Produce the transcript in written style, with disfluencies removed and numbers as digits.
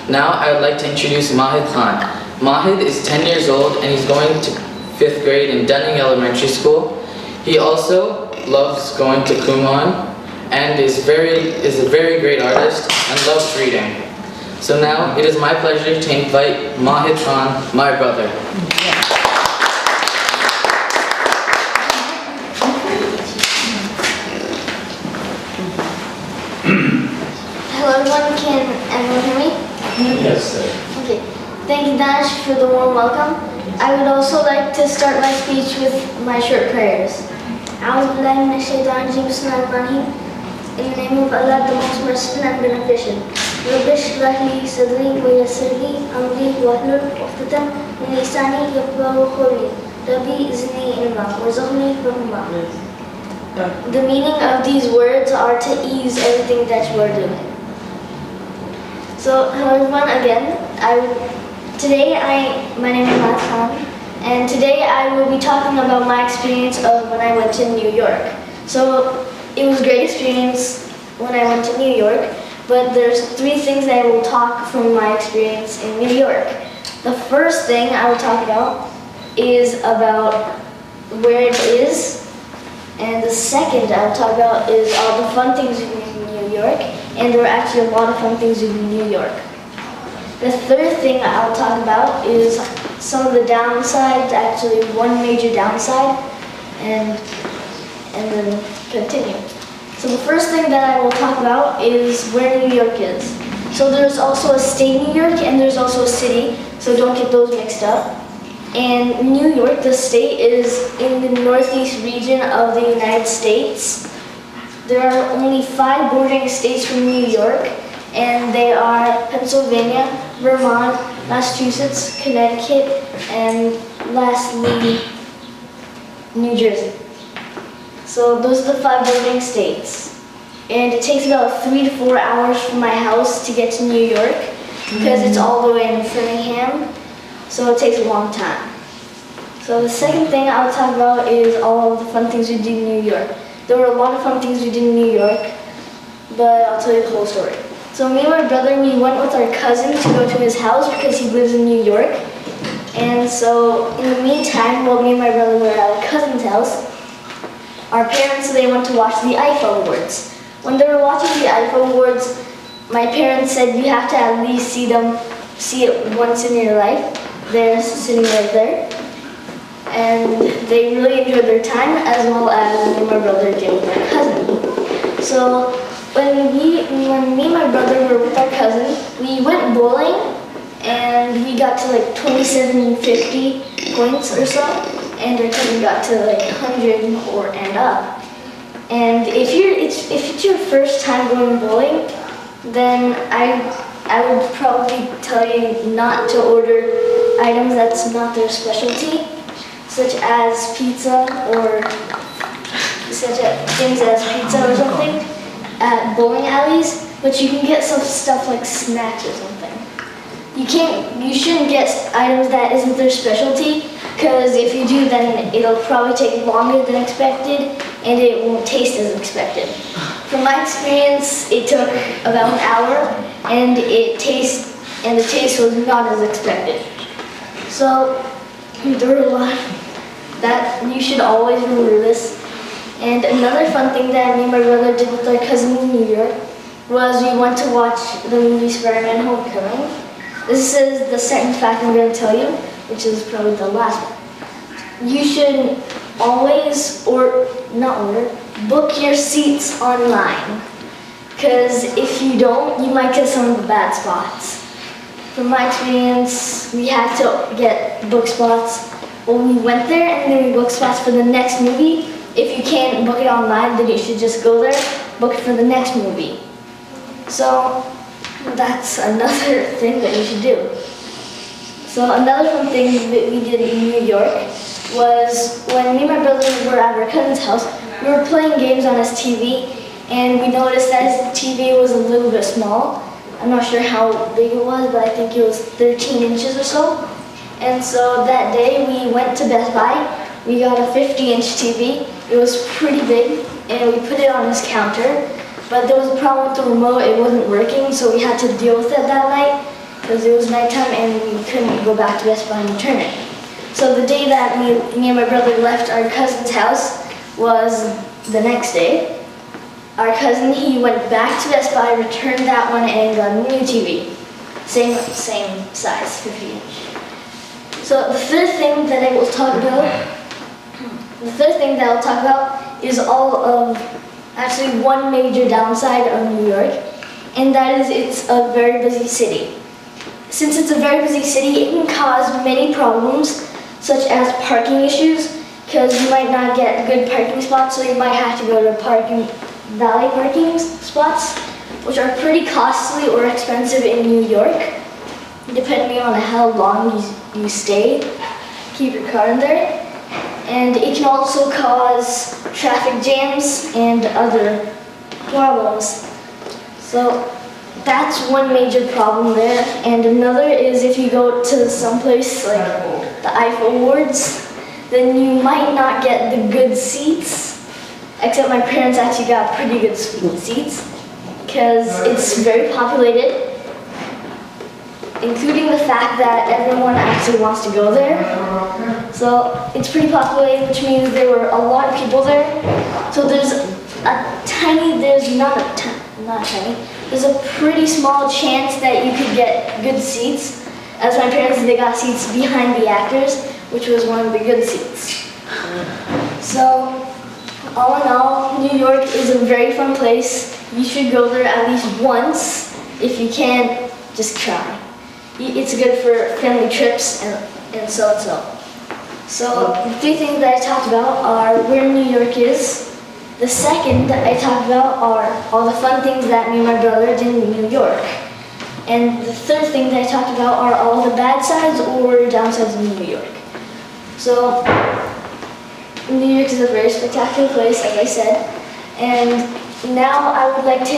Now I would like to introduce Mahid Khan. Mahid is 10 years old and he's going to 5th grade in Dunning Elementary School. He also loves going to Kumon and is a very great artist and loves reading. So now it is my pleasure to invite Mahid Khan, my brother. Hello everyone, can everyone hear me? Yes, sir. Okay. Thank you, Danish, for the warm welcome. I would also like to start my speech with my short prayers. In the name of Allah, the most merciful and beneficent. Rabbi shrah li sadri wa yassir li amri wahlul 'uqdatam min lisani yafqahu qawli. Rabbi zidni ilma warzuqni fahma. The meaning of these words are to ease everything that you are doing. So, hello everyone again. My name is Mahid Khan, and today I will be talking about my experience of when I went to New York. So, it was a great experience when I went to New York, but there's 3 things that I will talk from my experience in New York. The first thing I will talk about is about where it is, and the second I will talk about is all the fun things in New York, and there are actually a lot of fun things in New York. The third thing I'll talk about is some of the downsides, actually one major downside, and then continue. So the first thing that I will talk about is where New York is. So there's also a state New York and there's also a city, so don't get those mixed up. And New York, the state, is in the northeast region of the United States. There are only 5 bordering states from New York, and they are Pennsylvania, Vermont, Massachusetts, Connecticut, and lastly, New Jersey. So those are the 5 bordering states. And it takes about 3 to 4 hours from my house to get to New York, because it's all the way in Framingham, so it takes a long time. So the second thing I'll talk about is all of the fun things we did in New York. There were a lot of fun things we did in New York, but I'll tell you the whole story. So me and my brother, we went with our cousin to go to his house because he lives in New York. And so in the meantime, while me and my brother were at our cousin's house, our parents, they went to watch the IFA Awards. When they were watching the IFA Awards, my parents said you have to at least see it once in your life. They're sitting right there. And they really enjoyed their time, as well as me and my brother did with our cousin. So when me and my brother were with our cousin, we went bowling, and we got to like 2750 points or so, and our cousin got to like 100 and up. And if it's your first time going bowling, then I would probably tell you not to order items that's not their specialty, such as pizza or things as pizza or something at bowling alleys, but you can get some stuff like snacks or something. You shouldn't get items that isn't their specialty, because if you do, then it'll probably take longer than expected and it won't taste as expected. From my experience, it took about an hour and the taste was not as expected. So there were a lot that you should always remember this. And another fun thing that me and my brother did with our cousin in New York was we went to watch the movie Spider-Man Homecoming. This is the second fact I'm going to tell you, which is probably the last one. You should always, book your seats online. Because if you don't, you might get some of the bad spots. From my experience, we had to get book spots when we went there, and then we booked spots for the next movie. If you can't book it online, then you should just go there, book it for the next movie. So that's another thing that you should do. So another fun thing that we did in New York was when me and my brother were at our cousin's house, we were playing games on his TV, and we noticed that his TV was a little bit small. I'm not sure how big it was, but I think it was 13 inches or so. And so that day we went to Best Buy. We got a 50-inch TV. It was pretty big, and we put it on his counter. But there was a problem with the remote. It wasn't working, so we had to deal with it that night. because it was nighttime and we couldn't go back to Best Buy and return it. So the day that me and my brother left our cousin's house was the next day. Our cousin, he went back to Best Buy, returned that one, and got a new TV. Same size, 50-inch. So the third thing that I will talk about is all of actually one major downside of New York, and that is it's a very busy city. Since it's a very busy city, it can cause many problems, such as parking issues, because you might not get good parking spots, so you might have to go to valet parking spots, which are pretty costly or expensive in New York, depending on how long you stay. Keep your car in there. And it can also cause traffic jams and other problems. So that's one major problem there. And another is if you go to someplace like the Eiffel Awards, then you might not get the good seats. Except my parents actually got pretty good seats because it's very populated, including the fact that everyone actually wants to go there. So it's pretty populated, which means there were a lot of people there. So there's a pretty small chance that you could get good seats. As my parents, they got seats behind the actors, which was one of the good seats. So all in all, New York is a very fun place. You should go there at least once. If you can't, just try. It's good for family trips and so. So the three things that I talked about are where New York is. The second that I talked about are all the fun things that me and my brother did in New York. And the third thing that I talked about are all the bad sides or downsides of New York. So New York is a very spectacular place, as I said. And now I would like to